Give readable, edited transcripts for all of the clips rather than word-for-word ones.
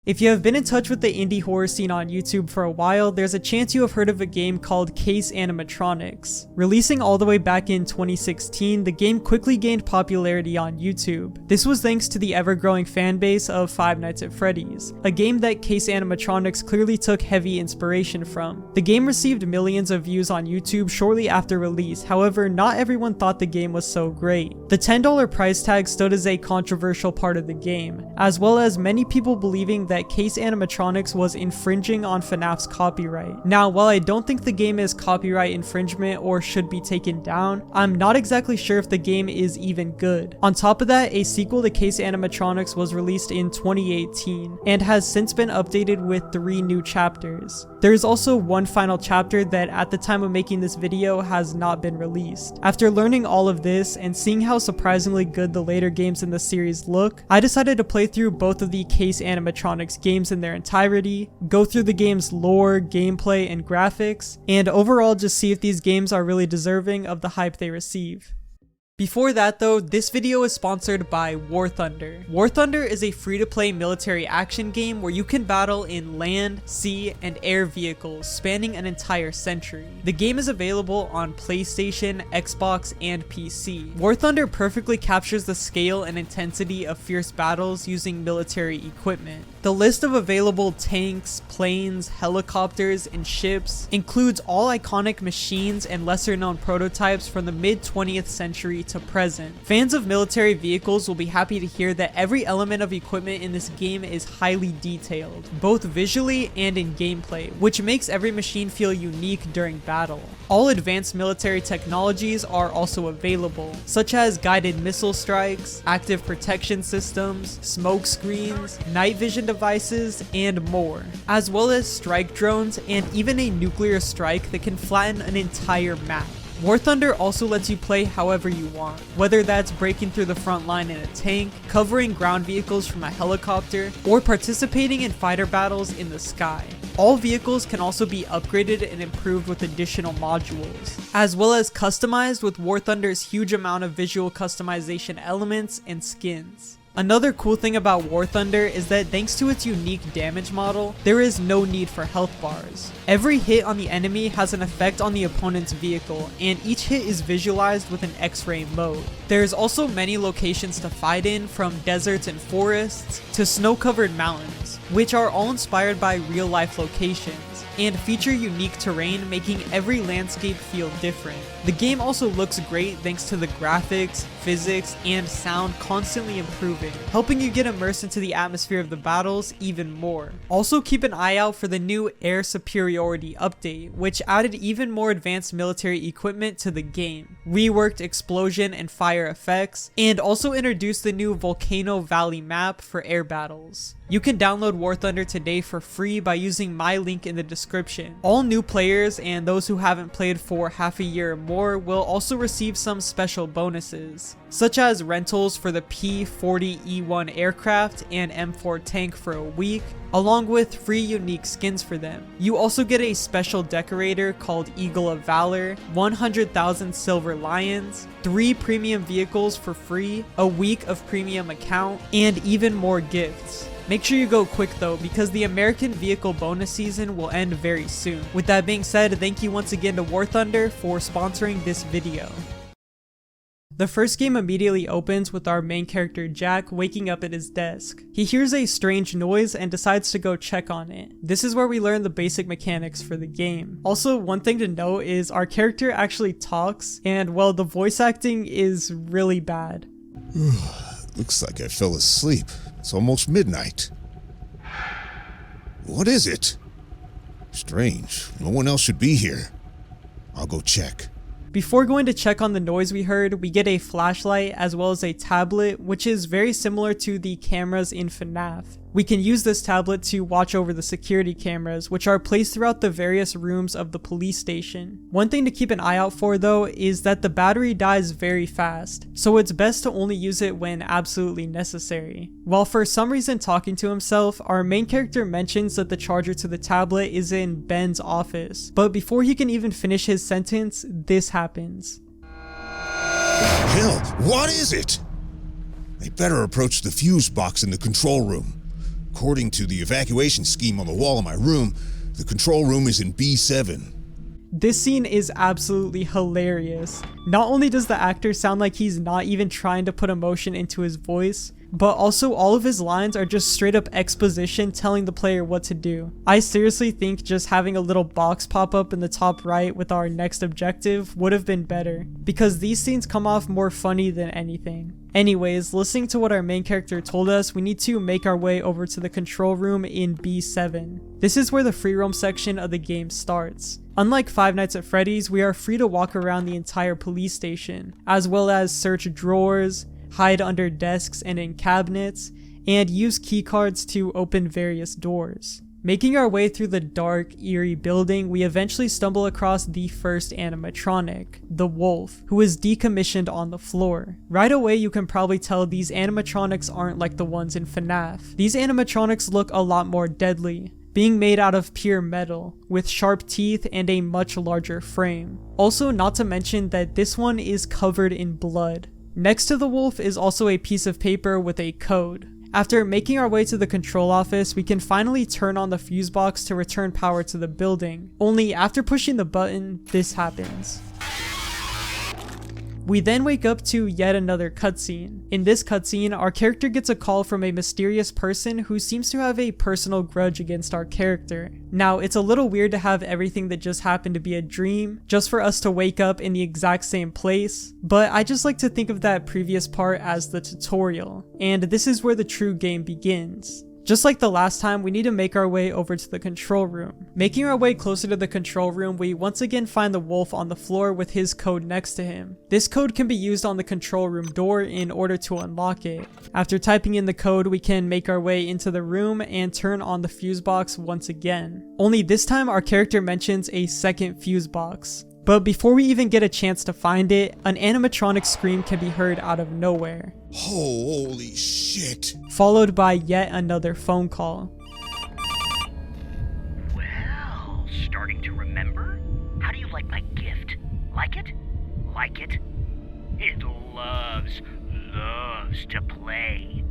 If you have been in touch with the indie horror scene on YouTube for a while, there's a chance you have heard of a game called Case Animatronics. Releasing all the way back in 2016, the game quickly gained popularity on YouTube. This was thanks to the ever-growing fanbase of Five Nights at Freddy's, a game that Case Animatronics clearly took heavy inspiration from. The game received millions of views on YouTube shortly after release, however, not everyone thought the game was so great. The $10 price tag stood as a controversial part of the game, as well as many people believing that Case Animatronics was infringing on FNAF's copyright. Now, while I don't think the game is copyright infringement or should be taken down, I'm not exactly sure if the game is even good. On top of that, a sequel to Case Animatronics was released in 2018 and has since been updated with 3 new chapters. There is also one final chapter that at the time of making this video has not been released. After learning all of this and seeing how surprisingly good the later games in the series look, I decided to play through both of the Case Animatronics games in their entirety, go through the game's lore, gameplay, and graphics, and overall just see if these games are really deserving of the hype they receive. Before that though, this video is sponsored by War Thunder. War Thunder is a free-to-play military action game where you can battle in land, sea, and air vehicles spanning an entire century. The game is available on PlayStation, Xbox, and PC. War Thunder perfectly captures the scale and intensity of fierce battles using military equipment. The list of available tanks, planes, helicopters, and ships includes all iconic machines and lesser-known prototypes from the mid-20th century to present. Fans of military vehicles will be happy to hear that every element of equipment in this game is highly detailed, both visually and in gameplay, which makes every machine feel unique during battle. All advanced military technologies are also available, such as guided missile strikes, active protection systems, smoke screens, night vision devices, and more, as well as strike drones and even a nuclear strike that can flatten an entire map. War Thunder also lets you play however you want, whether that's breaking through the front line in a tank, covering ground vehicles from a helicopter, or participating in fighter battles in the sky. All vehicles can also be upgraded and improved with additional modules, as well as customized with War Thunder's huge amount of visual customization elements and skins. Another cool thing about War Thunder is that thanks to its unique damage model, there is no need for health bars. Every hit on the enemy has an effect on the opponent's vehicle, and each hit is visualized with an X-ray mode. There's also many locations to fight in, from deserts and forests to snow-covered mountains, which are all inspired by real-life locations and feature unique terrain, making every landscape feel different. The game also looks great thanks to the graphics, physics, and sound constantly improving, helping you get immersed into the atmosphere of the battles even more. Also keep an eye out for the new Air Superiority update, which added even more advanced military equipment to the game, reworked explosion and fire effects, and also introduced the new Volcano Valley map for air battles. You can download War Thunder today for free by using my link in the description. All new players and those who haven't played for half a year or more will also receive some special bonuses, such as rentals for the P-40E1 aircraft and M4 tank for a week, along with free unique skins for them. You also get a special decorator called Eagle of Valor, 100,000 silver lions, 3 premium vehicles for free, a week of premium account, and even more gifts. Make sure you go quick though, because the American vehicle bonus season will end very soon. With that being said, thank you once again to War Thunder for sponsoring this video. The first game immediately opens with our main character Jack waking up at his desk. He hears a strange noise and decides to go check on it. This is where we learn the basic mechanics for the game. Also, one thing to note is our character actually talks, and well, the voice acting is really bad. Looks like I fell asleep. It's almost midnight. What is it? Strange. No one else should be here. I'll go check. Before going to check on the noise we heard, we get a flashlight as well as a tablet, which is very similar to the cameras in FNAF. We can use this tablet to watch over the security cameras, which are placed throughout the various rooms of the police station. One thing to keep an eye out for though is that the battery dies very fast, so it's best to only use it when absolutely necessary. While for some reason talking to himself, our main character mentions that the charger to the tablet is in Ben's office, but before he can even finish his sentence, this happens. Hell, what is it? They better approach the fuse box in the control room. According to the evacuation scheme on the wall of my room, the control room is in B7. This scene is absolutely hilarious. Not only does the actor sound like he's not even trying to put emotion into his voice, but also all of his lines are just straight up exposition telling the player what to do. I seriously think just having a little box pop up in the top right with our next objective would have been better, because these scenes come off more funny than anything. Anyways, listening to what our main character told us, we need to make our way over to the control room in B7. This is where the free roam section of the game starts. Unlike Five Nights at Freddy's, we are free to walk around the entire police station, as well as search drawers, hide under desks and in cabinets, and use keycards to open various doors. Making our way through the dark, eerie building, we eventually stumble across the first animatronic, the wolf, who is decommissioned on the floor. Right away, you can probably tell these animatronics aren't like the ones in FNAF. These animatronics look a lot more deadly, being made out of pure metal, with sharp teeth and a much larger frame. Also, not to mention that this one is covered in blood. Next to the wolf is also a piece of paper with a code. After making our way to the control office, we can finally turn on the fuse box to return power to the building. Only after pushing the button, this happens. We then wake up to yet another cutscene. In this cutscene, our character gets a call from a mysterious person who seems to have a personal grudge against our character. Now, it's a little weird to have everything that just happened to be a dream, just for us to wake up in the exact same place, but I just like to think of that previous part as the tutorial, and this is where the true game begins. Just like the last time, we need to make our way over to the control room. Making our way closer to the control room, we once again find the wolf on the floor with his code next to him. This code can be used on the control room door in order to unlock it. After typing in the code, we can make our way into the room and turn on the fuse box once again. Only this time our character mentions a second fuse box. But before we even get a chance to find it, an animatronic scream can be heard out of nowhere. Holy shit. Followed by yet another phone call. Well, starting to remember? How do you like my gift? Like it? Like it? It loves to play.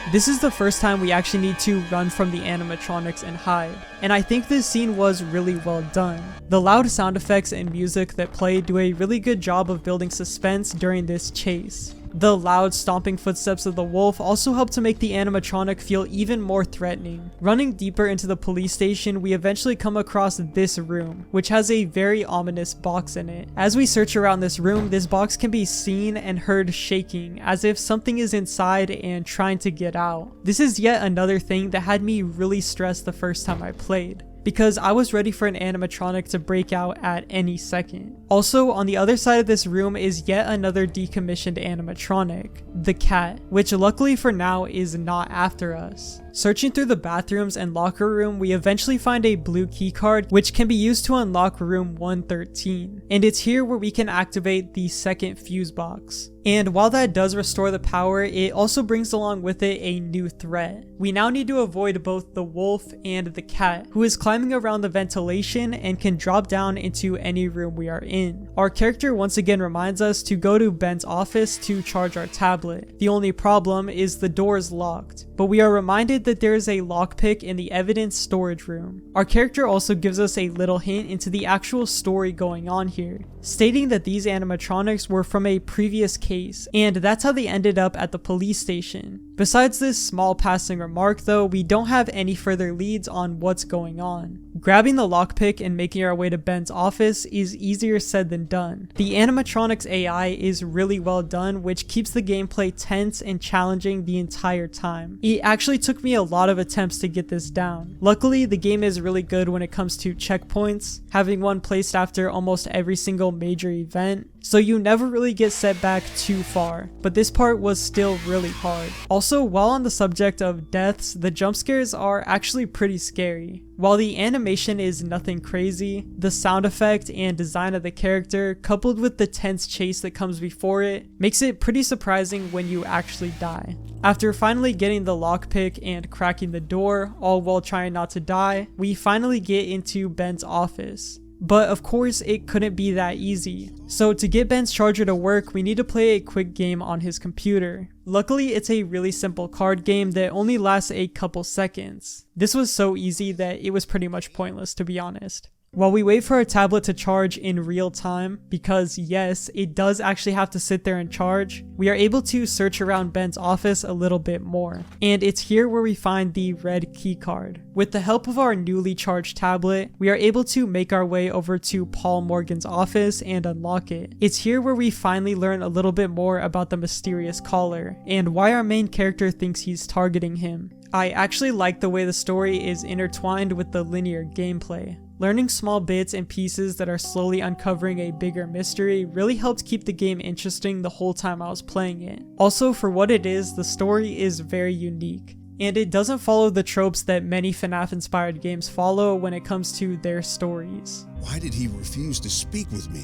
This is the first time we actually need to run from the animatronics and hide, and I think this scene was really well done. The loud sound effects and music that play do a really good job of building suspense during this chase. The loud stomping footsteps of the wolf also help to make the animatronic feel even more threatening. Running deeper into the police station, we eventually come across this room, which has a very ominous box in it. As we search around this room, this box can be seen and heard shaking, as if something is inside and trying to get out. This is yet another thing that had me really stressed the first time I played, because I was ready for an animatronic to break out at any second. Also, on the other side of this room is yet another decommissioned animatronic, the cat, which luckily for now is not after us. Searching through the bathrooms and locker room, we eventually find a blue keycard which can be used to unlock room 113, and it's here where we can activate the second fuse box. And while that does restore the power, it also brings along with it a new threat. We now need to avoid both the wolf and the cat, who is climbing around the ventilation and can drop down into any room we are in. Our character once again reminds us to go to Ben's office to charge our tablet. The only problem is the door is locked, but we are reminded that there is a lockpick in the evidence storage room. Our character also gives us a little hint into the actual story going on here, stating that these animatronics were from a previous case, and that's how they ended up at the police station. Besides this small passing remark though, we don't have any further leads on what's going on. Grabbing the lockpick and making our way to Ben's office is easier said than done. The animatronics AI is really well done, which keeps the gameplay tense and challenging the entire time. It actually took me a lot of attempts to get this down. Luckily, the game is really good when it comes to checkpoints, having one placed after almost every single major event, so you never really get set back too far, but this part was still really hard. Also, while on the subject of deaths, the jump scares are actually pretty scary. While the animation is nothing crazy, the sound effect and design of the character, coupled with the tense chase that comes before it, makes it pretty surprising when you actually die. After finally getting the lockpick and cracking the door, all while trying not to die, we finally get into Ben's office. But of course, it couldn't be that easy. So to get Ben's charger to work, we need to play a quick game on his computer. Luckily, it's a really simple card game that only lasts a couple seconds. This was so easy that it was pretty much pointless, to be honest. While we wait for our tablet to charge in real time, because yes, it does actually have to sit there and charge, we are able to search around Ben's office a little bit more. And it's here where we find the red keycard. With the help of our newly charged tablet, we are able to make our way over to Paul Morgan's office and unlock it. It's here where we finally learn a little bit more about the mysterious caller, and why our main character thinks he's targeting him. I actually like the way the story is intertwined with the linear gameplay. Learning small bits and pieces that are slowly uncovering a bigger mystery really helped keep the game interesting the whole time I was playing it. Also, for what it is, the story is very unique, and it doesn't follow the tropes that many FNAF-inspired games follow when it comes to their stories. Why did he refuse to speak with me?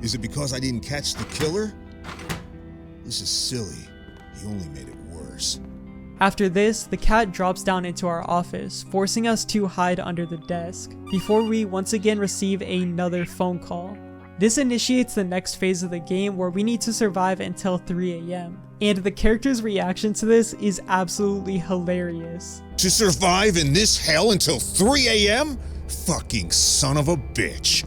Is it because I didn't catch the killer? This is silly. He only made it worse. After this, the cat drops down into our office, forcing us to hide under the desk, before we once again receive another phone call. This initiates the next phase of the game where we need to survive until 3 AM. And the character's reaction to this is absolutely hilarious. To survive in this hell until 3 AM? Fucking son of a bitch.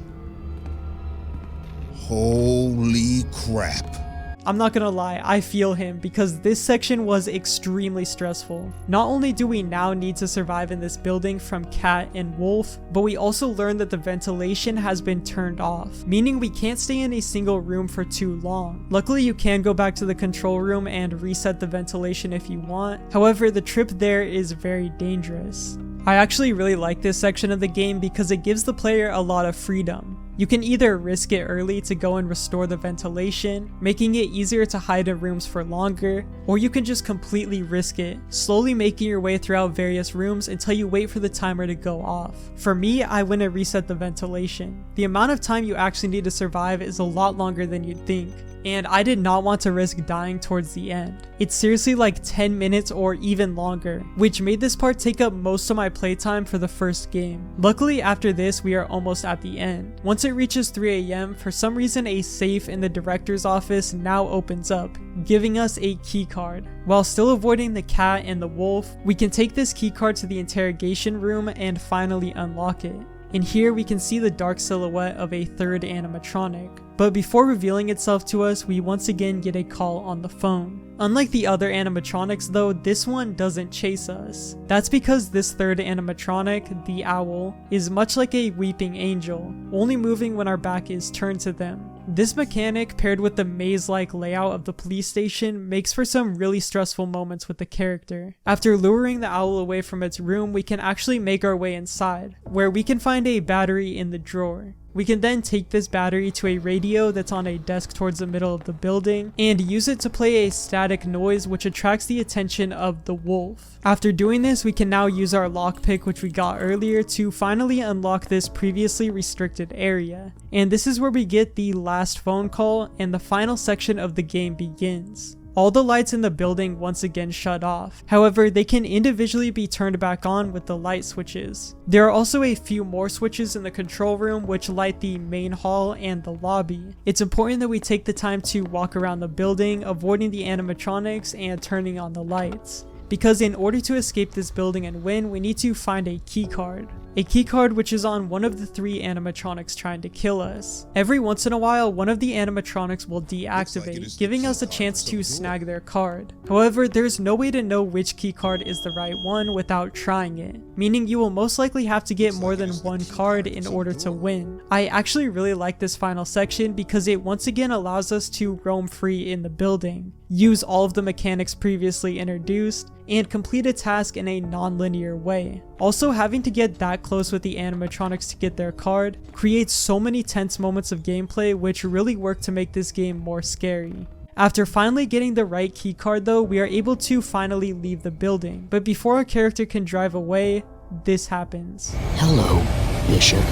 Holy crap. I'm not gonna lie, I feel him, because this section was extremely stressful. Not only do we now need to survive in this building from Cat and Wolf, but we also learn that the ventilation has been turned off, meaning we can't stay in a single room for too long. Luckily, you can go back to the control room and reset the ventilation if you want. However, the trip there is very dangerous. I actually really like this section of the game because it gives the player a lot of freedom. You can either risk it early to go and restore the ventilation, making it easier to hide in rooms for longer, or you can just completely risk it, slowly making your way throughout various rooms until you wait for the timer to go off. For me, I went and reset the ventilation. The amount of time you actually need to survive is a lot longer than you'd think, and I did not want to risk dying towards the end. It's seriously like 10 minutes or even longer, which made this part take up most of my playtime for the first game. Luckily, after this, we are almost at the end. Once it reaches 3 AM, for some reason a safe in the director's office now opens up, giving us a key card. While still avoiding the cat and the wolf, we can take this key card to the interrogation room and finally unlock it. In here, we can see the dark silhouette of a third animatronic. But before revealing itself to us, we once again get a call on the phone. Unlike the other animatronics though, this one doesn't chase us. That's because this third animatronic, the owl, is much like a weeping angel, only moving when our back is turned to them. This mechanic, paired with the maze-like layout of the police station, makes for some really stressful moments with the character. After luring the owl away from its room, we can actually make our way inside, where we can find a battery in the drawer. We can then take this battery to a radio that's on a desk towards the middle of the building and use it to play a static noise which attracts the attention of the wolf. After doing this, we can now use our lockpick which we got earlier to finally unlock this previously restricted area. And this is where we get the last phone call and the final section of the game begins. All the lights in the building once again shut off. However, they can individually be turned back on with the light switches. There are also a few more switches in the control room which light the main hall and the lobby. It's important that we take the time to walk around the building, avoiding the animatronics and turning on the lights. Because in order to escape this building and win, we need to find a key card. A key card which is on one of the 3 animatronics trying to kill us. Every once in a while, one of the animatronics will deactivate, giving us a chance to snag their card. However, there's no way to know which key card is the right one without trying it, meaning you will most likely have to get more than one card in order to win. I actually really like this final section because it once again allows us to roam free in the building, use all of the mechanics previously introduced, and complete a task in a non-linear way. Also, having to get that close with the animatronics to get their card creates so many tense moments of gameplay which really work to make this game more scary. After finally getting the right key card though, we are able to finally leave the building, but before our character can drive away, this happens. Hello, Bishop.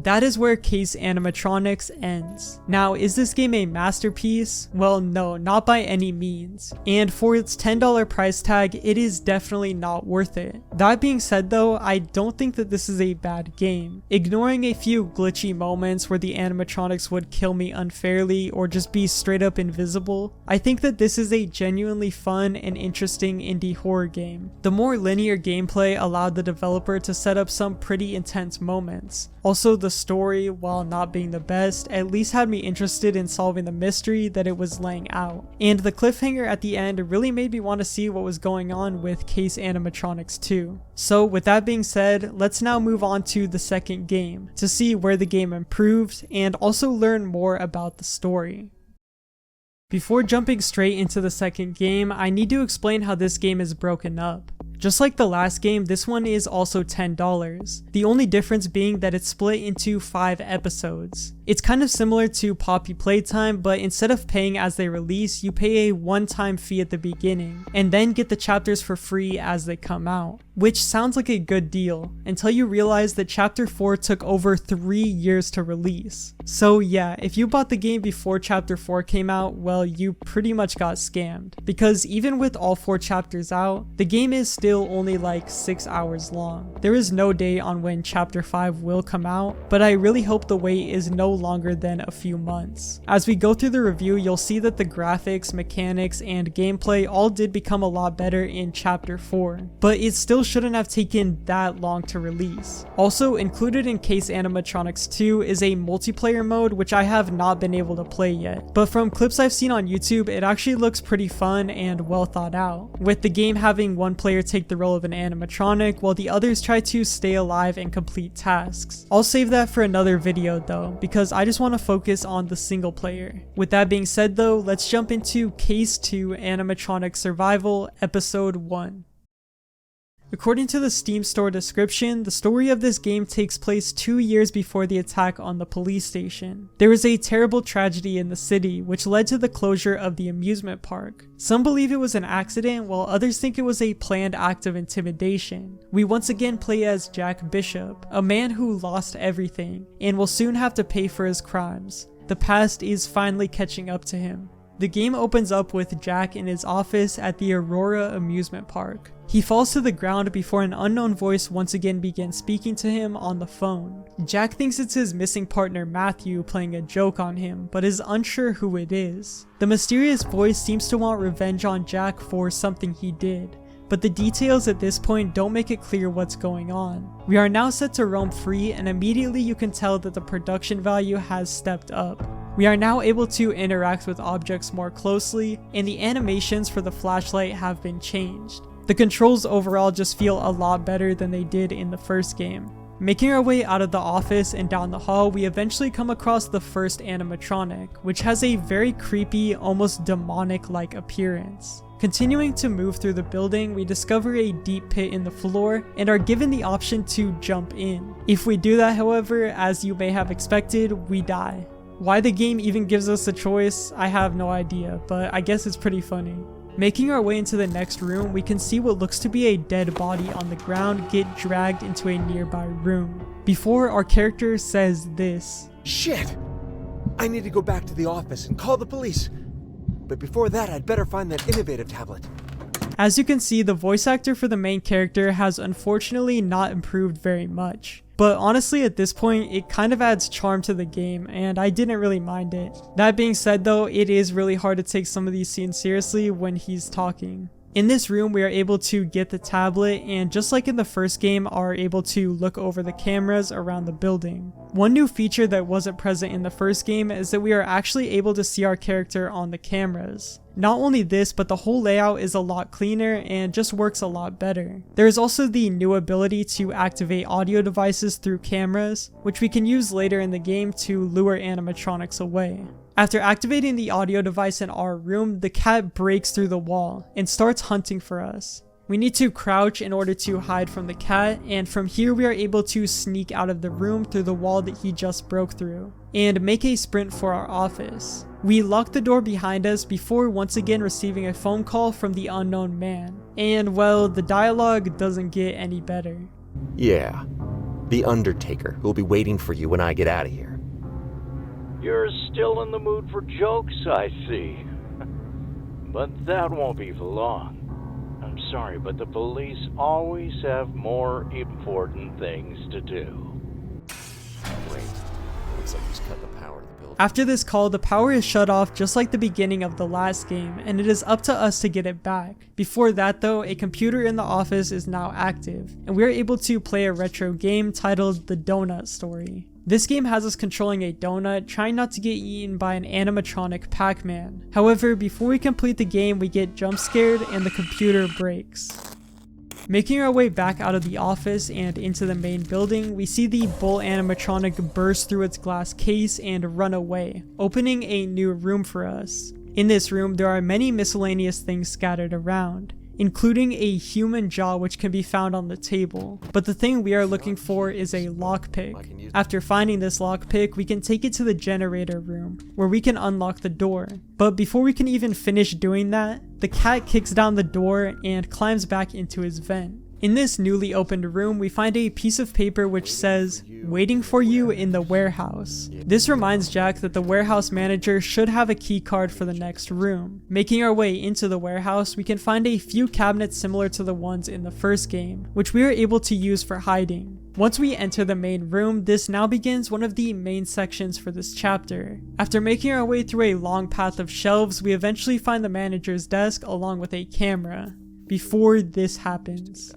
that is where Case Animatronics ends. Now, is this game a masterpiece? Well, no, not by any means. And for its $10 price tag, it is definitely not worth it. That being said though, I don't think that this is a bad game. Ignoring a few glitchy moments where the animatronics would kill me unfairly or just be straight up invisible, I think that this is a genuinely fun and interesting indie horror game. The more linear gameplay allowed the developer to set up some pretty intense moments. Also, the story, while not being the best, at least had me interested in solving the mystery that it was laying out. And the cliffhanger at the end really made me want to see what was going on with Case Animatronics 2. So with that being said, let's now move on to the second game to see where the game improved and also learn more about the story. Before jumping straight into the second game, I need to explain how this game is broken up. Just like the last game, this one is also $10. The only difference being that it's split into 5 episodes. It's kind of similar to Poppy Playtime, but instead of paying as they release, you pay a one-time fee at the beginning, and then get the chapters for free as they come out. Which sounds like a good deal, until you realize that Chapter 4 took over 3 years to release. So yeah, if you bought the game before Chapter 4 came out, well, you pretty much got scammed. Because even with all 4 chapters out, the game is still only like 6 hours long. There is no date on when Chapter 5 will come out, but I really hope the wait is no longer than a few months. As we go through the review, you'll see that the graphics, mechanics, and gameplay all did become a lot better in Chapter 4, but it still shouldn't have taken that long to release. Also included in Case Animatronics 2 is a multiplayer mode which I have not been able to play yet, but from clips I've seen on YouTube it actually looks pretty fun and well thought out, with the game having one player take the role of an animatronic while the others try to stay alive and complete tasks. I'll save that for another video though, because I just want to focus on the single player. With that being said though, let's jump into Case 2 Animatronic Survival Episode 1. According to the Steam store description, the story of this game takes place 2 years before the attack on the police station. There was a terrible tragedy in the city, which led to the closure of the amusement park. Some believe it was an accident, while others think it was a planned act of intimidation. We once again play as Jack Bishop, a man who lost everything, and will soon have to pay for his crimes. The past is finally catching up to him. The game opens up with Jack in his office at the Aurora amusement park. He falls to the ground before an unknown voice once again begins speaking to him on the phone. Jack thinks it's his missing partner Matthew playing a joke on him, but is unsure who it is. The mysterious voice seems to want revenge on Jack for something he did, but the details at this point don't make it clear what's going on. We are now set to roam free, and immediately you can tell that the production value has stepped up. We are now able to interact with objects more closely, and the animations for the flashlight have been changed. The controls overall just feel a lot better than they did in the first game. Making our way out of the office and down the hall, we eventually come across the first animatronic, which has a very creepy, almost demonic-like appearance. Continuing to move through the building, we discover a deep pit in the floor and are given the option to jump in. If we do that, however, as you may have expected, we die. Why the game even gives us a choice, I have no idea, but I guess it's pretty funny. Making our way into the next room, we can see what looks to be a dead body on the ground get dragged into a nearby room. Before, our character says this: "Shit! I need to go back to the office and call the police. But before that, I'd better find that innovative tablet." As you can see, the voice actor for the main character has unfortunately not improved very much. But honestly, at this point, it kind of adds charm to the game, and I didn't really mind it. That being said though, it is really hard to take some of these scenes seriously when he's talking. In this room, we are able to get the tablet, and just like in the first game, are able to look over the cameras around the building. One new feature that wasn't present in the first game is that we are actually able to see our character on the cameras. Not only this, but the whole layout is a lot cleaner and just works a lot better. There is also the new ability to activate audio devices through cameras, which we can use later in the game to lure animatronics away. After activating the audio device in our room, the cat breaks through the wall and starts hunting for us. We need to crouch in order to hide from the cat, and from here we are able to sneak out of the room through the wall that he just broke through, and make a sprint for our office. We lock the door behind us before once again receiving a phone call from the unknown man. And well, the dialogue doesn't get any better. "Yeah, The Undertaker, who'll be waiting for you when I get out of here. You're still in the mood for jokes, I see. But that won't be for long. I'm sorry, but the police always have more important things to do. Wait, looks like he's cut the power to the building. After this call, the power is shut off just like the beginning of the last game, and it is up to us to get it back. Before that though, a computer in the office is now active, and we are able to play a retro game titled The Donut Story. This game has us controlling a donut, trying not to get eaten by an animatronic Pac-Man. However, before we complete the game, we get jump scared and the computer breaks. Making our way back out of the office and into the main building, we see the bull animatronic burst through its glass case and run away, opening a new room for us. In this room, there are many miscellaneous things scattered around, including a human jaw which can be found on the table. But the thing we are looking for is a lockpick. After finding this lockpick, we can take it to the generator room, where we can unlock the door. But before we can even finish doing that, the cat kicks down the door and climbs back into his vent. In this newly opened room, we find a piece of paper which says, "Waiting for you in the warehouse." This reminds Jack that the warehouse manager should have a key card for the next room. Making our way into the warehouse, we can find a few cabinets similar to the ones in the first game, which we are able to use for hiding. Once we enter the main room, this now begins one of the main sections for this chapter. After making our way through a long path of shelves, we eventually find the manager's desk along with a camera. Before this happens.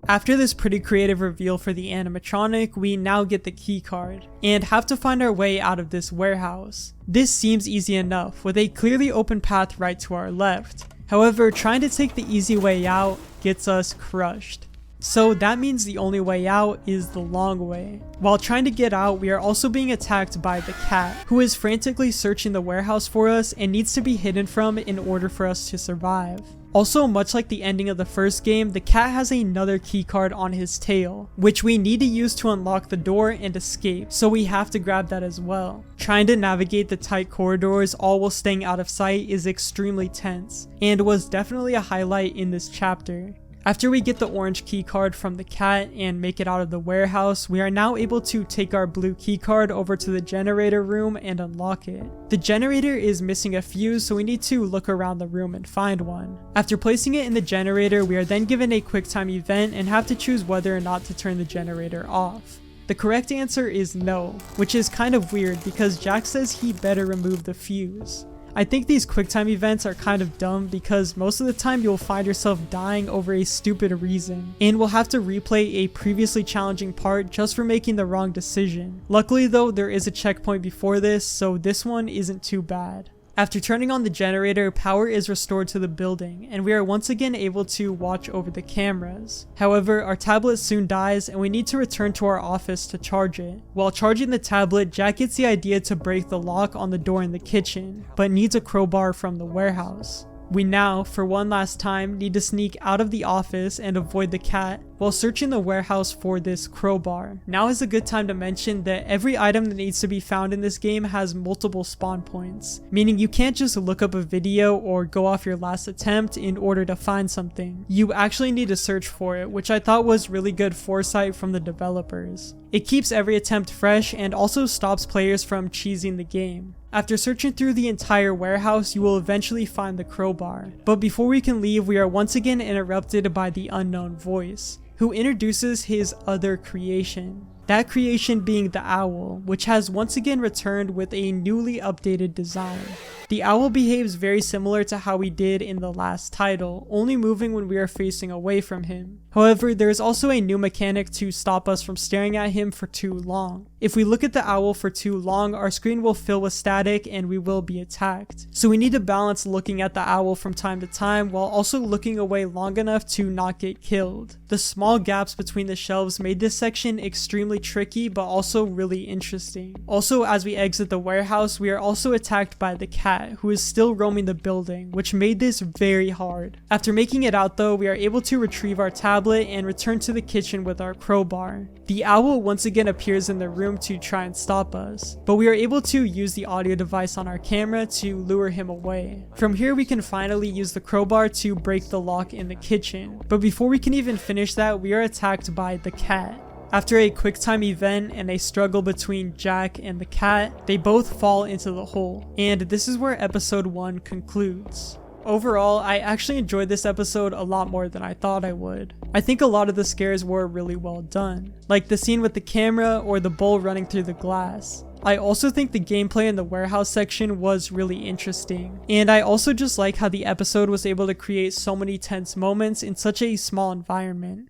After this pretty creative reveal for the animatronic, we now get the key card, and have to find our way out of this warehouse. This seems easy enough, with a clearly open path right to our left. However, trying to take the easy way out gets us crushed. So that means the only way out is the long way. While trying to get out, we are also being attacked by the cat, who is frantically searching the warehouse for us and needs to be hidden from in order for us to survive. Also, much like the ending of the first game, the cat has another keycard on his tail, which we need to use to unlock the door and escape, so we have to grab that as well. Trying to navigate the tight corridors all while staying out of sight is extremely tense, and was definitely a highlight in this chapter. After we get the orange keycard from the cat and make it out of the warehouse, we are now able to take our blue keycard over to the generator room and unlock it. The generator is missing a fuse, so we need to look around the room and find one. After placing it in the generator, we are then given a QuickTime event and have to choose whether or not to turn the generator off. The correct answer is no, which is kind of weird because Jack says he better remove the fuse. I think these QuickTime events are kind of dumb because most of the time you'll find yourself dying over a stupid reason, and will have to replay a previously challenging part just for making the wrong decision. Luckily though, there is a checkpoint before this, so this one isn't too bad. After turning on the generator, power is restored to the building, and we are once again able to watch over the cameras. However, our tablet soon dies, and we need to return to our office to charge it. While charging the tablet, Jack gets the idea to break the lock on the door in the kitchen, but needs a crowbar from the warehouse. We now, for one last time, need to sneak out of the office and avoid the cat while searching the warehouse for this crowbar. Now is a good time to mention that every item that needs to be found in this game has multiple spawn points, meaning you can't just look up a video or go off your last attempt in order to find something. You actually need to search for it, which I thought was really good foresight from the developers. It keeps every attempt fresh and also stops players from cheesing the game. After searching through the entire warehouse, you will eventually find the crowbar. But before we can leave, we are once again interrupted by the unknown voice, who introduces his other creation. That creation being the owl, which has once again returned with a newly updated design. The owl behaves very similar to how we did in the last title, only moving when we are facing away from him. However, there is also a new mechanic to stop us from staring at him for too long. If we look at the owl for too long, our screen will fill with static and we will be attacked. So we need to balance looking at the owl from time to time while also looking away long enough to not get killed. The small gaps between the shelves made this section extremely extremely tricky but also really interesting. Also, as we exit the warehouse, we are also attacked by the cat, who is still roaming the building, which made this very hard. After making it out though, we are able to retrieve our tablet and return to the kitchen with our crowbar. The owl once again appears in the room to try and stop us, but we are able to use the audio device on our camera to lure him away. From here we can finally use the crowbar to break the lock in the kitchen, but before we can even finish that, we are attacked by the cat. After a quick time event and a struggle between Jack and the cat, they both fall into the hole, and this is where episode 1 concludes. Overall, I actually enjoyed this episode a lot more than I thought I would. I think a lot of the scares were really well done, like the scene with the camera or the bull running through the glass. I also think the gameplay in the warehouse section was really interesting, and I also just like how the episode was able to create so many tense moments in such a small environment.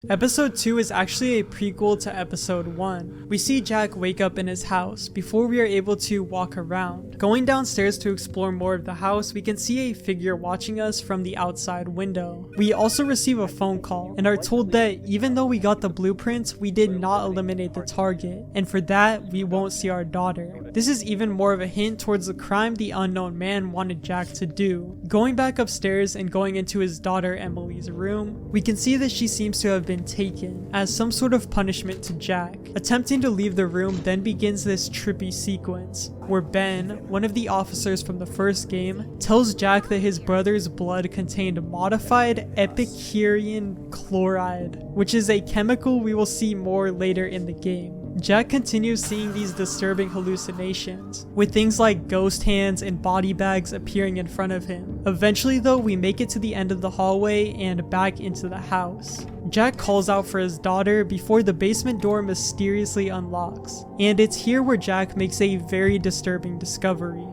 Episode 2 is actually a prequel to episode 1. We see Jack wake up in his house before we are able to walk around. Going downstairs to explore more of the house, we can see a figure watching us from the outside window. We also receive a phone call and are told that even though we got the blueprints, we did not eliminate the target, and for that, we won't see our daughter. This is even more of a hint towards the crime the unknown man wanted Jack to do. Going back upstairs and going into his daughter Emily's room, we can see that she seems to have been taken as some sort of punishment to Jack. Attempting to leave the room then begins this trippy sequence where Ben, one of the officers from the first game, tells Jack that his brother's blood contained modified Epicurean chloride, which is a chemical we will see more later in the game. Jack continues seeing these disturbing hallucinations, with things like ghost hands and body bags appearing in front of him. Eventually though, we make it to the end of the hallway and back into the house. Jack calls out for his daughter before the basement door mysteriously unlocks, and it's here where Jack makes a very disturbing discovery.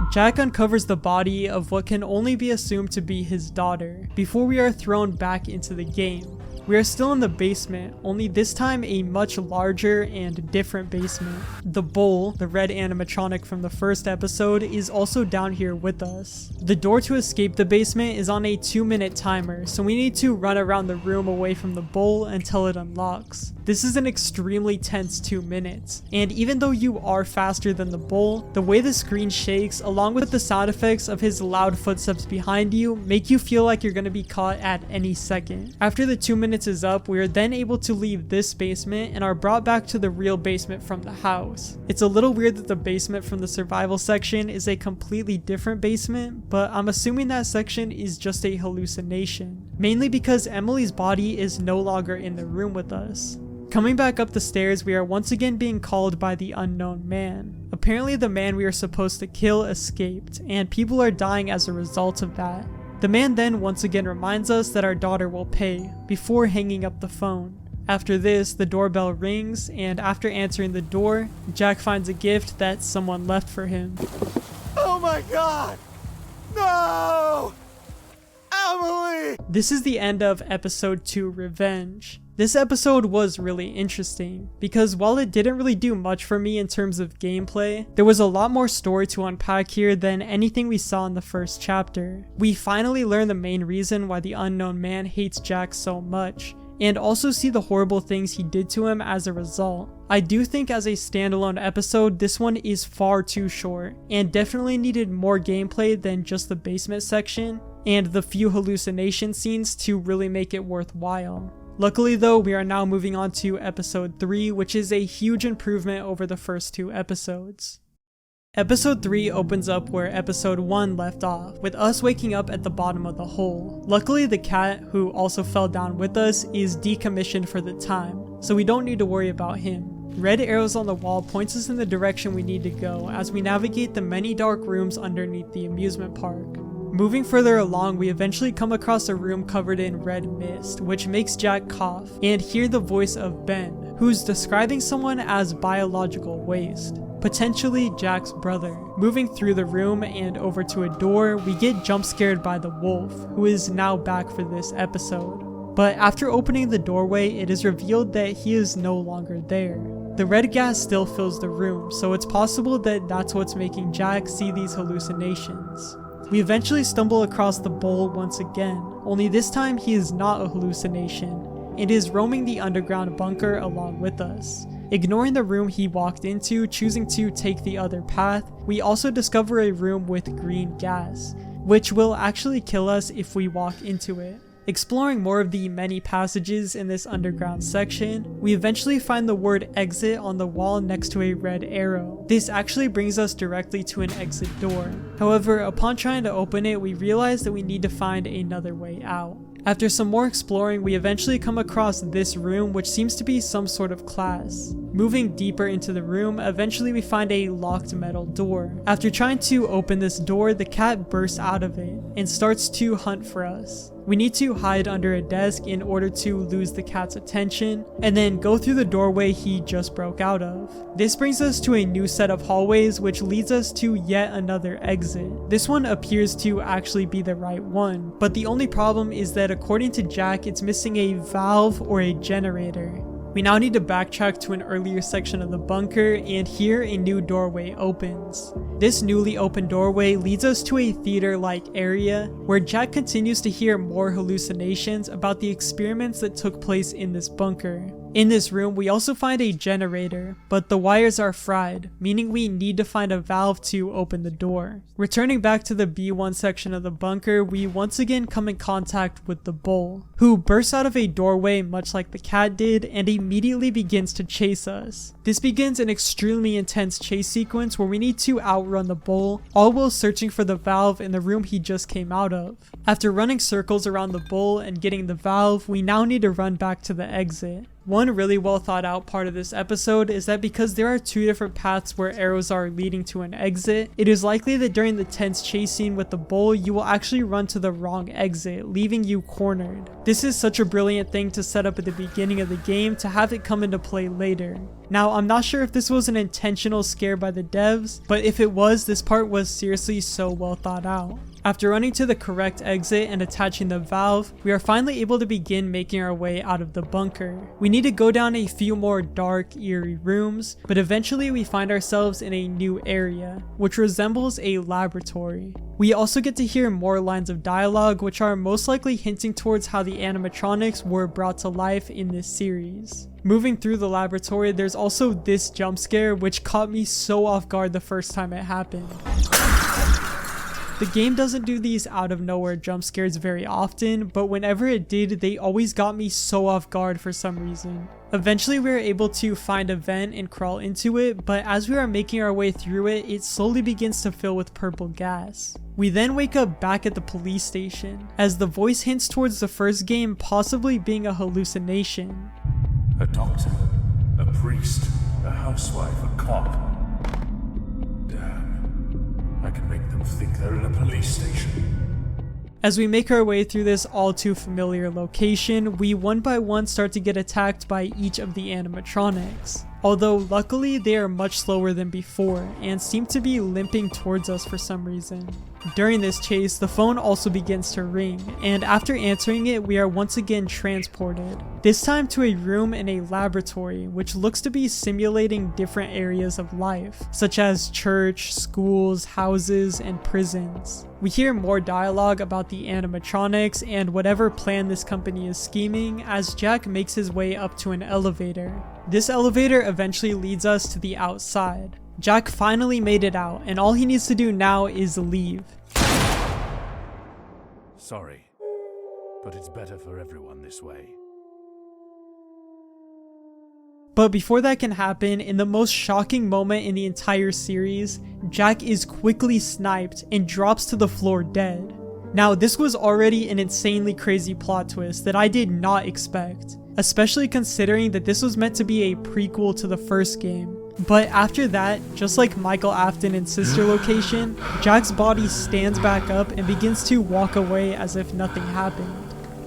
Jack uncovers the body of what can only be assumed to be his daughter before we are thrown back into the game. We are still in the basement, only this time a much larger and different basement. The bull, the red animatronic from the first episode, is also down here with us. The door to escape the basement is on a 2-minute timer, so we need to run around the room away from the bull until it unlocks. This is an extremely tense 2 minutes, and even though you are faster than the bull, the way the screen shakes along with the sound effects of his loud footsteps behind you make you feel like you're going to be caught at any second. After the 2 minutes is up, we are then able to leave this basement and are brought back to the real basement from the house. It's a little weird that the basement from the survival section is a completely different basement, but I'm assuming that section is just a hallucination, mainly because Emily's body is no longer in the room with us. Coming back up the stairs, we are once again being called by the unknown man. Apparently the man we are supposed to kill escaped, and people are dying as a result of that. The man then once again reminds us that our daughter will pay, before hanging up the phone. After this, the doorbell rings, and after answering the door, Jack finds a gift that someone left for him. Oh my god! No! Emily! This is the end of episode 2, Revenge. This episode was really interesting, because while it didn't really do much for me in terms of gameplay, there was a lot more story to unpack here than anything we saw in the first chapter. We finally learn the main reason why the unknown man hates Jack so much, and also see the horrible things he did to him as a result. I do think as a standalone episode, this one is far too short, and definitely needed more gameplay than just the basement section, and the few hallucination scenes to really make it worthwhile. Luckily though, we are now moving on to episode 3, which is a huge improvement over the first 2 episodes. Episode 3 opens up where episode 1 left off, with us waking up at the bottom of the hole. Luckily the cat, who also fell down with us, is decommissioned for the time, so we don't need to worry about him. Red arrows on the wall points us in the direction we need to go as we navigate the many dark rooms underneath the amusement park. Moving further along, we eventually come across a room covered in red mist, which makes Jack cough, and hear the voice of Ben, who's describing someone as biological waste, potentially Jack's brother. Moving through the room and over to a door, we get jump scared by the wolf, who is now back for this episode. But after opening the doorway, it is revealed that he is no longer there. The red gas still fills the room, so it's possible that that's what's making Jack see these hallucinations. We eventually stumble across the bowl once again, only this time he is not a hallucination, and is roaming the underground bunker along with us. Ignoring the room he walked into, choosing to take the other path, we also discover a room with green gas, which will actually kill us if we walk into it. Exploring more of the many passages in this underground section, we eventually find the word exit on the wall next to a red arrow. This actually brings us directly to an exit door. However, upon trying to open it, we realize that we need to find another way out. After some more exploring, we eventually come across this room, which seems to be some sort of class. Moving deeper into the room, eventually we find a locked metal door. After trying to open this door, the cat bursts out of it and starts to hunt for us. We need to hide under a desk in order to lose the cat's attention, and then go through the doorway he just broke out of. This brings us to a new set of hallways, which leads us to yet another exit. This one appears to actually be the right one, but the only problem is that according to Jack, it's missing a valve or a generator. We now need to backtrack to an earlier section of the bunker, and here a new doorway opens. This newly opened doorway leads us to a theater-like area where Jack continues to hear more hallucinations about the experiments that took place in this bunker. In this room, we also find a generator, but the wires are fried, meaning we need to find a valve to open the door. Returning back to the B1 section of the bunker, we once again come in contact with the bull, who bursts out of a doorway much like the cat did and immediately begins to chase us. This begins an extremely intense chase sequence where we need to outrun the bull, all while searching for the valve in the room he just came out of. After running circles around the bull and getting the valve, we now need to run back to the exit. One really well thought out part of this episode is that because there are two different paths where arrows are leading to an exit, it is likely that during the tense chase scene with the bull, you will actually run to the wrong exit, leaving you cornered. This is such a brilliant thing to set up at the beginning of the game to have it come into play later. Now, I'm not sure if this was an intentional scare by the devs, but if it was, this part was seriously so well thought out. After running to the correct exit and attaching the valve, we are finally able to begin making our way out of the bunker. We need to go down a few more dark, eerie rooms, but eventually we find ourselves in a new area, which resembles a laboratory. We also get to hear more lines of dialogue, which are most likely hinting towards how the animatronics were brought to life in this series. Moving through the laboratory, there's also this jump scare, which caught me so off guard the first time it happened. The game doesn't do these out of nowhere jump scares very often, but whenever it did, they always got me so off guard for some reason. Eventually we were able to find a vent and crawl into it, but as we are making our way through it, it slowly begins to fill with purple gas. We then wake up back at the police station, as the voice hints towards the first game possibly being a hallucination. A doctor, a priest, a housewife, a cop. Damn, I can make them think they're in a police station. As we make our way through this all too familiar location, we one by one start to get attacked by each of the animatronics. Although luckily they are much slower than before and seem to be limping towards us for some reason. During this chase, the phone also begins to ring, and after answering it, we are once again transported. This time to a room in a laboratory, which looks to be simulating different areas of life, such as church, schools, houses, and prisons. We hear more dialogue about the animatronics and whatever plan this company is scheming as Jack makes his way up to an elevator. This elevator eventually leads us to the outside. Jack finally made it out, and all he needs to do now is leave. Sorry, but it's better for everyone this way. But before that can happen, in the most shocking moment in the entire series, Jack is quickly sniped and drops to the floor dead. Now, this was already an insanely crazy plot twist that I did not expect, especially considering that this was meant to be a prequel to the first game. But after that, just like Michael Afton in Sister Location, Jack's body stands back up and begins to walk away as if nothing happened.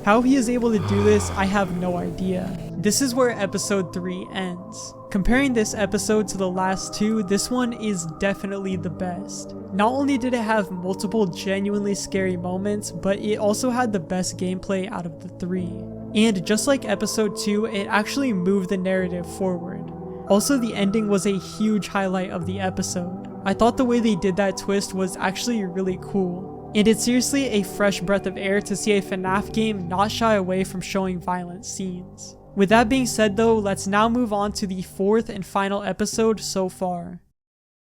How he is able to do this, I have no idea. This is where episode 3 ends. Comparing this episode to the last two, this one is definitely the best. Not only did it have multiple genuinely scary moments, but it also had the best gameplay out of the three. And just like episode 2, it actually moved the narrative forward. Also, the ending was a huge highlight of the episode. I thought the way they did that twist was actually really cool. And it's seriously a fresh breath of air to see a FNAF game not shy away from showing violent scenes. With that being said though, let's now move on to the fourth and final episode so far.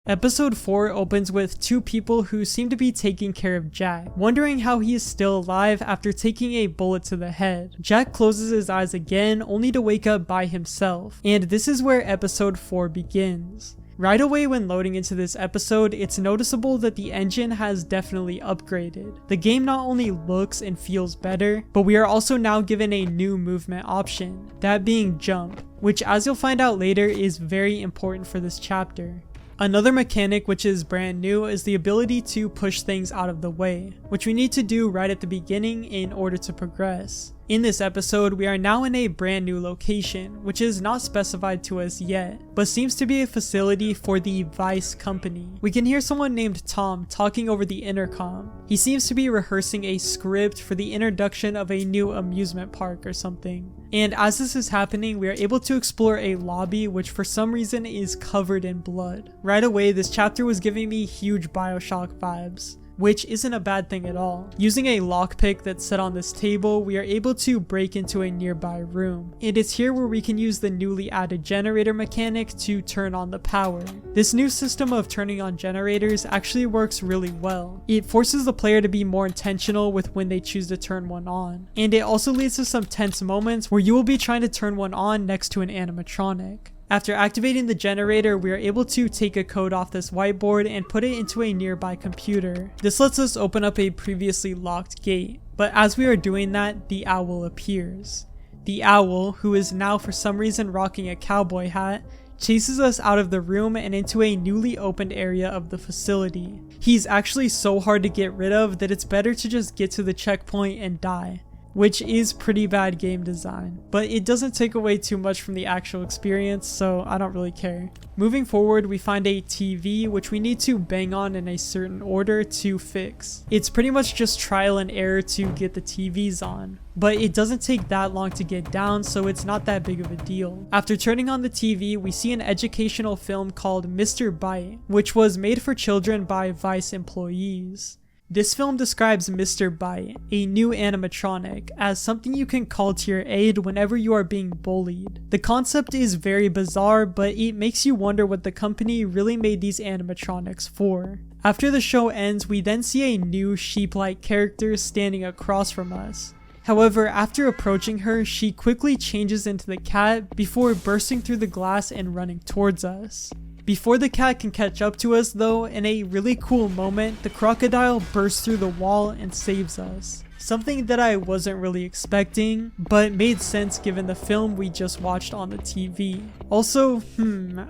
Episode 4 opens with two people who seem to be taking care of Jack, wondering how he is still alive after taking a bullet to the head. Jack closes his eyes again, only to wake up by himself, and this is where episode 4 begins. Right away when loading into this episode, it's noticeable that the engine has definitely upgraded. The game not only looks and feels better, but we are also now given a new movement option, that being jump, which as you'll find out later is very important for this chapter. Another mechanic which is brand new is the ability to push things out of the way, which we need to do right at the beginning in order to progress. In this episode, we are now in a brand new location, which is not specified to us yet, but seems to be a facility for the Vice company. We can hear someone named Tom talking over the intercom. He seems to be rehearsing a script for the introduction of a new amusement park or something. And as this is happening, we are able to explore a lobby which for some reason is covered in blood. Right away, this chapter was giving me huge BioShock vibes, which isn't a bad thing at all. Using a lockpick that's set on this table, we are able to break into a nearby room. And it's here where we can use the newly added generator mechanic to turn on the power. This new system of turning on generators actually works really well. It forces the player to be more intentional with when they choose to turn one on. And it also leads to some tense moments where you will be trying to turn one on next to an animatronic. After activating the generator, we are able to take a code off this whiteboard and put it into a nearby computer. This lets us open up a previously locked gate, but as we are doing that, the owl appears. The owl, who is now for some reason rocking a cowboy hat, chases us out of the room and into a newly opened area of the facility. He's actually so hard to get rid of that it's better to just get to the checkpoint and die, which is pretty bad game design, but it doesn't take away too much from the actual experience, so I don't really care. Moving forward, we find a TV which we need to bang on in a certain order to fix. It's pretty much just trial and error to get the TVs on, but it doesn't take that long to get down, so it's not that big of a deal. After turning on the TV, we see an educational film called Mr. Bite, which was made for children by Vice employees. This film describes Mr. Bite, a new animatronic, as something you can call to your aid whenever you are being bullied. The concept is very bizarre, but it makes you wonder what the company really made these animatronics for. After the show ends, we then see a new sheep-like character standing across from us. However, after approaching her, she quickly changes into the cat before bursting through the glass and running towards us. Before the cat can catch up to us though, in a really cool moment, the crocodile bursts through the wall and saves us. Something that I wasn't really expecting, but made sense given the film we just watched on the TV. Also,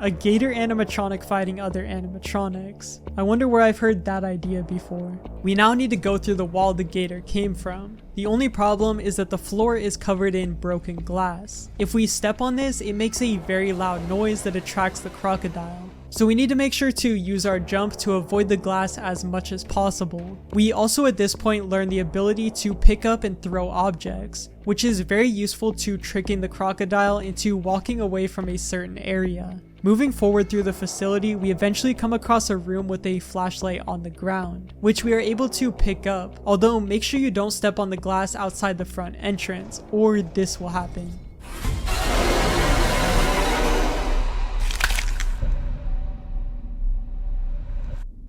a gator animatronic fighting other animatronics. I wonder where I've heard that idea before. We now need to go through the wall the gator came from. The only problem is that the floor is covered in broken glass. If we step on this, it makes a very loud noise that attracts the crocodile. So we need to make sure to use our jump to avoid the glass as much as possible. We also at this point learn the ability to pick up and throw objects, which is very useful to tricking the crocodile into walking away from a certain area. Moving forward through the facility, we eventually come across a room with a flashlight on the ground, which we are able to pick up, although make sure you don't step on the glass outside the front entrance, or this will happen.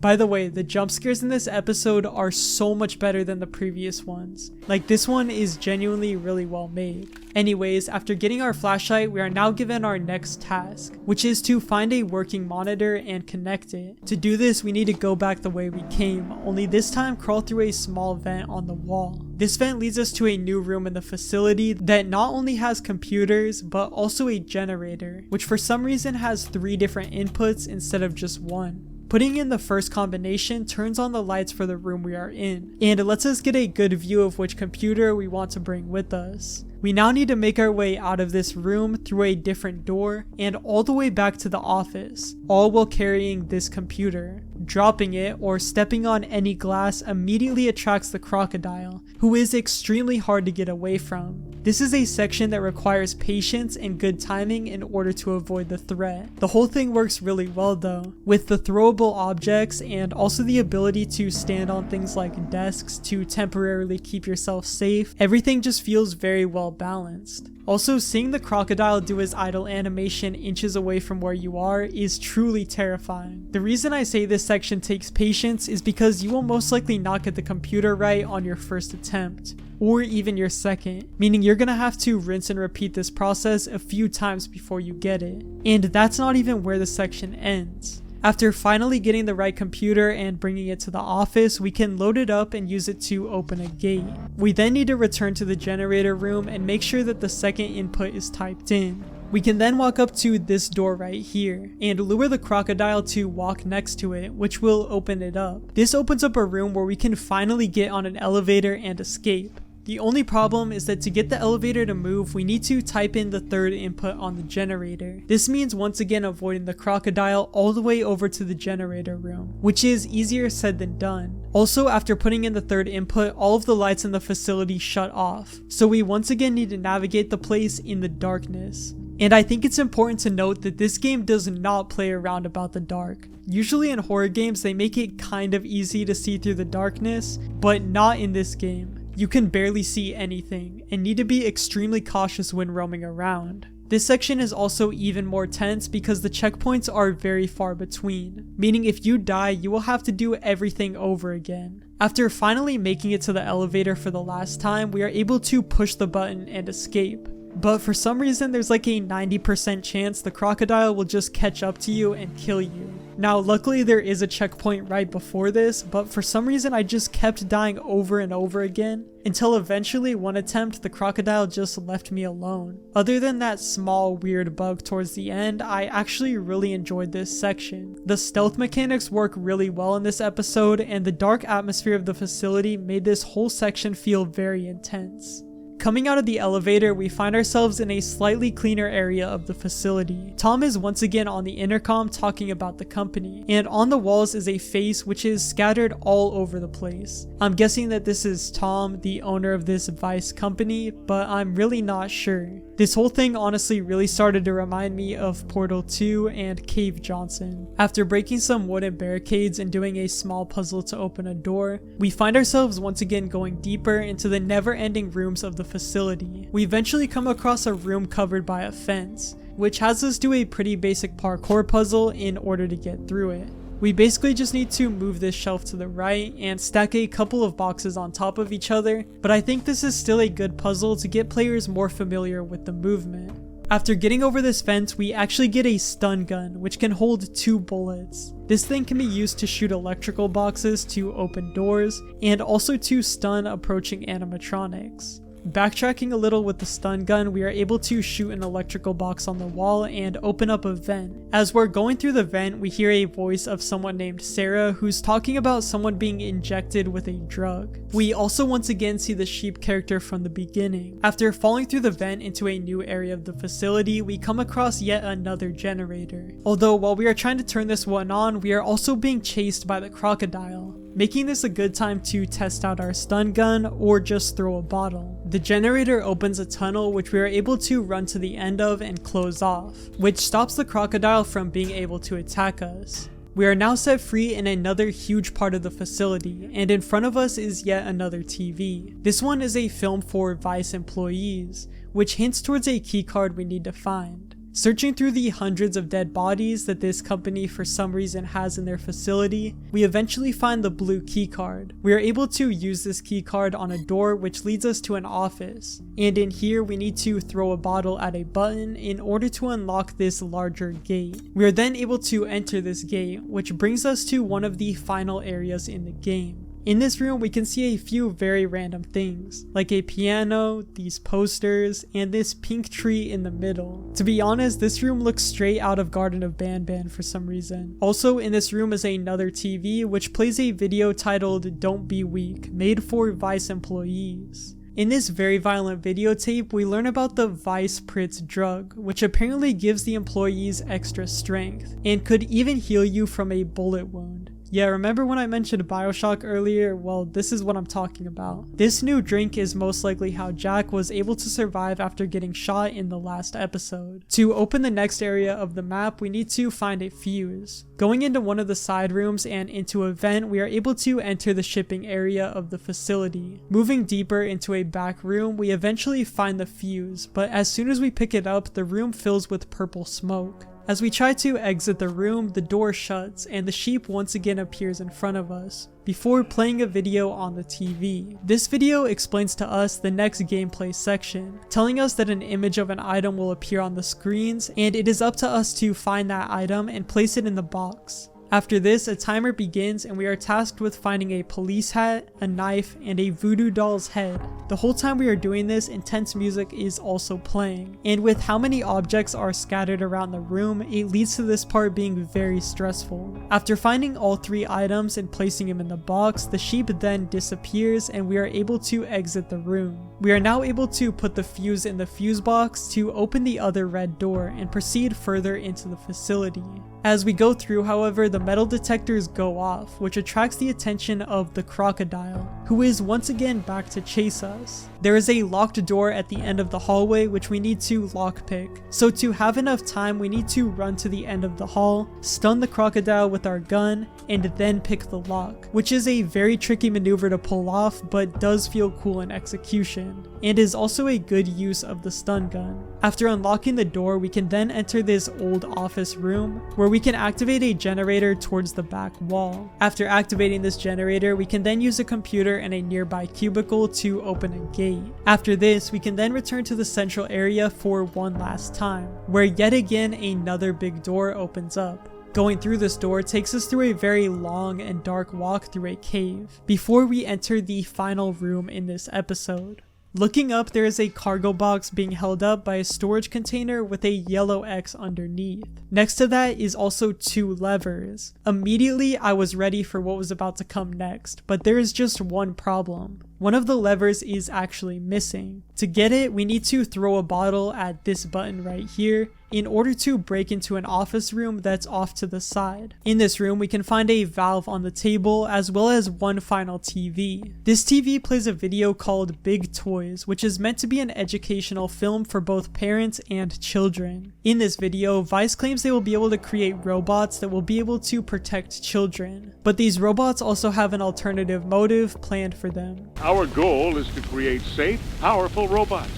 By the way, the jump scares in this episode are so much better than the previous ones. Like, this one is genuinely really well made. Anyways, after getting our flashlight, we are now given our next task, which is to find a working monitor and connect it. To do this, we need to go back the way we came, only this time crawl through a small vent on the wall. This vent leads us to a new room in the facility that not only has computers, but also a generator, which for some reason has 3 different inputs instead of just one. Putting in the first combination turns on the lights for the room we are in, and it lets us get a good view of which computer we want to bring with us. We now need to make our way out of this room through a different door and all the way back to the office, all while carrying this computer. Dropping it or stepping on any glass immediately attracts the crocodile, who is extremely hard to get away from. This is a section that requires patience and good timing in order to avoid the threat. The whole thing works really well though, with the throwable objects and also the ability to stand on things like desks to temporarily keep yourself safe. Everything just feels very well balanced. Also, seeing the crocodile do his idle animation inches away from where you are is truly terrifying. The reason I say this section takes patience is because you will most likely not get the computer right on your first attempt, or even your second, meaning you're gonna have to rinse and repeat this process a few times before you get it. And that's not even where the section ends. After finally getting the right computer and bringing it to the office, we can load it up and use it to open a gate. We then need to return to the generator room and make sure that the second input is typed in. We can then walk up to this door right here and lure the crocodile to walk next to it, which will open it up. This opens up a room where we can finally get on an elevator and escape. The only problem is that to get the elevator to move, we need to type in the third input on the generator. This means once again avoiding the crocodile all the way over to the generator room, which is easier said than done. Also, after putting in the third input, all of the lights in the facility shut off, so we once again need to navigate the place in the darkness. And I think it's important to note that this game does not play around about the dark. Usually in horror games, they make it kind of easy to see through the darkness, but not in this game. You can barely see anything and need to be extremely cautious when roaming around. This section is also even more tense because the checkpoints are very far between, meaning if you die, you will have to do everything over again. After finally making it to the elevator for the last time, we are able to push the button and escape. But for some reason, there's like a 90% chance the crocodile will just catch up to you and kill you. Now, luckily there is a checkpoint right before this, but for some reason I just kept dying over and over again, until eventually one attempt the crocodile just left me alone. Other than that small weird bug towards the end, I actually really enjoyed this section. The stealth mechanics work really well in this episode, and the dark atmosphere of the facility made this whole section feel very intense. Coming out of the elevator, we find ourselves in a slightly cleaner area of the facility. Tom is once again on the intercom talking about the company, and on the walls is a face which is scattered all over the place. I'm guessing that this is Tom, the owner of this Vice company, but I'm really not sure. This whole thing honestly really started to remind me of Portal 2 and Cave Johnson. After breaking some wooden barricades and doing a small puzzle to open a door, we find ourselves once again going deeper into the never-ending rooms of the facility. We eventually come across a room covered by a fence, which has us do a pretty basic parkour puzzle in order to get through it. We basically just need to move this shelf to the right and stack a couple of boxes on top of each other, but I think this is still a good puzzle to get players more familiar with the movement. After getting over this fence, we actually get a stun gun, which can hold 2 bullets. This thing can be used to shoot electrical boxes to open doors, and also to stun approaching animatronics. Backtracking a little with the stun gun, we are able to shoot an electrical box on the wall and open up a vent. As we're going through the vent, we hear a voice of someone named Sarah who's talking about someone being injected with a drug. We also once again see the sheep character from the beginning. After falling through the vent into a new area of the facility, we come across yet another generator. Although while we are trying to turn this one on, we are also being chased by the crocodile, making this a good time to test out our stun gun or just throw a bottle. The generator opens a tunnel which we are able to run to the end of and close off, which stops the crocodile from being able to attack us. We are now set free in another huge part of the facility, and in front of us is yet another TV. This one is a film for Vice employees, which hints towards a keycard we need to find. Searching through the hundreds of dead bodies that this company for some reason has in their facility, we eventually find the blue keycard. We are able to use this keycard on a door which leads us to an office, and in here we need to throw a bottle at a button in order to unlock this larger gate. We are then able to enter this gate, which brings us to one of the final areas in the game. In this room, we can see a few very random things, like a piano, these posters, and this pink tree in the middle. To be honest, this room looks straight out of Garden of Banban for some reason. Also in this room is another TV, which plays a video titled "Don't Be Weak," made for Vice employees. In this very violent videotape, we learn about the Vice Pritz drug, which apparently gives the employees extra strength, and could even heal you from a bullet wound. Yeah, remember when I mentioned BioShock earlier? Well, this is what I'm talking about. This new drink is most likely how Jack was able to survive after getting shot in the last episode. To open the next area of the map, we need to find a fuse. Going into one of the side rooms and into a vent, we are able to enter the shipping area of the facility. Moving deeper into a back room, we eventually find the fuse, but as soon as we pick it up, the room fills with purple smoke. As we try to exit the room, the door shuts and the sheep once again appears in front of us, before playing a video on the TV. This video explains to us the next gameplay section, telling us that an image of an item will appear on the screens, and it is up to us to find that item and place it in the box. After this, a timer begins and we are tasked with finding a police hat, a knife, and a voodoo doll's head. The whole time we are doing this, intense music is also playing, and with how many objects are scattered around the room, it leads to this part being very stressful. After finding all 3 items and placing them in the box, the sheep then disappears and we are able to exit the room. We are now able to put the fuse in the fuse box to open the other red door and proceed further into the facility. As we go through, however, the metal detectors go off, which attracts the attention of the crocodile, who is once again back to chase us. There is a locked door at the end of the hallway which we need to lockpick, so to have enough time we need to run to the end of the hall, stun the crocodile with our gun, and then pick the lock, which is a very tricky maneuver to pull off but does feel cool in execution, and is also a good use of the stun gun. After unlocking the door, we can then enter this old office room, where we can activate a generator towards the back wall. After activating this generator, we can then use a computer in a nearby cubicle to open a gate. After this, we can then return to the central area for one last time, where yet again another big door opens up. Going through this door takes us through a very long and dark walk through a cave, before we enter the final room in this episode. Looking up, there is a cargo box being held up by a storage container with a yellow X underneath. Next to that is also 2 levers. Immediately, I was ready for what was about to come next, but there is just one problem. One of the levers is actually missing. To get it, we need to throw a bottle at this button right here in order to break into an office room that's off to the side. In this room, we can find a valve on the table as well as one final TV. This TV plays a video called Big Toys, which is meant to be an educational film for both parents and children. In this video, Vice claims they will be able to create robots that will be able to protect children, but these robots also have an alternative motive planned for them. Our goal is to create safe, powerful robots.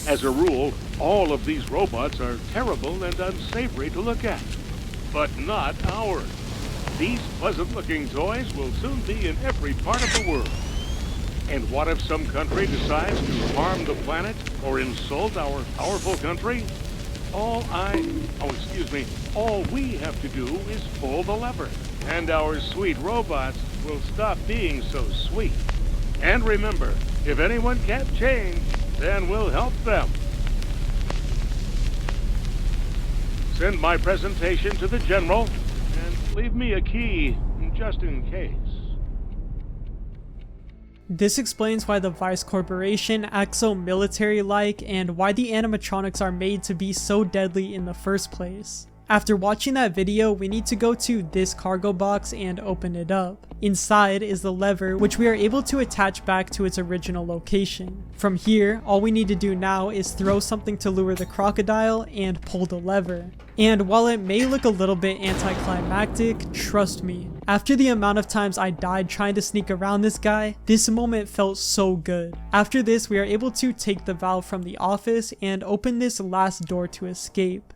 As a rule, all of these robots are terrible and unsavory to look at. But not ours. These pleasant-looking toys will soon be in every part of the world. And what if some country decides to harm the planet or insult our powerful country? All we have to do is pull the lever. And our sweet robots will stop being so sweet. And remember, if anyone can't change, then we'll help them. Send my presentation to the General, and leave me a key, just in case. This explains why the Vice Corporation acts so military-like and why the animatronics are made to be so deadly in the first place. After watching that video, we need to go to this cargo box and open it up. Inside is the lever, which we are able to attach back to its original location. From here, all we need to do now is throw something to lure the crocodile and pull the lever. And while it may look a little bit anticlimactic, trust me, after the amount of times I died trying to sneak around this guy, this moment felt so good. After this, we are able to take the valve from the office and open this last door to escape.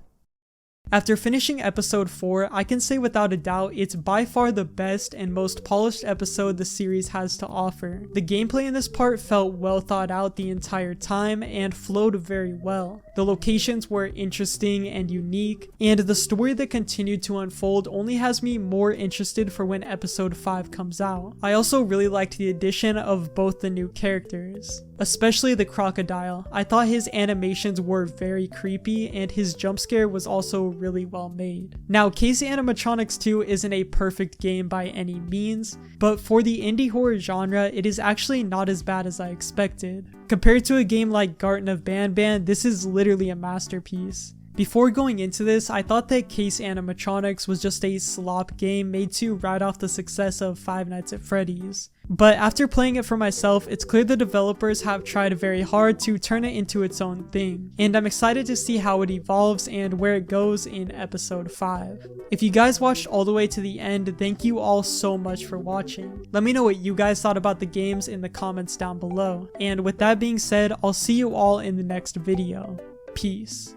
After finishing episode 4, I can say without a doubt it's by far the best and most polished episode the series has to offer. The gameplay in this part felt well thought out the entire time and flowed very well. The locations were interesting and unique, and the story that continued to unfold only has me more interested for when episode 5 comes out. I also really liked the addition of both the new characters, especially the crocodile. I thought his animations were very creepy and his jump scare was also really well made. Now, Case Animatronics 2 isn't a perfect game by any means, but for the indie horror genre, it is actually not as bad as I expected. Compared to a game like Garten of Banban, this is literally a masterpiece. Before going into this, I thought that Case Animatronics was just a slop game made to ride off the success of Five Nights at Freddy's. But after playing it for myself, it's clear the developers have tried very hard to turn it into its own thing, and I'm excited to see how it evolves and where it goes in episode 5. If you guys watched all the way to the end, thank you all so much for watching. Let me know what you guys thought about the games in the comments down below, and with that being said, I'll see you all in the next video. Peace.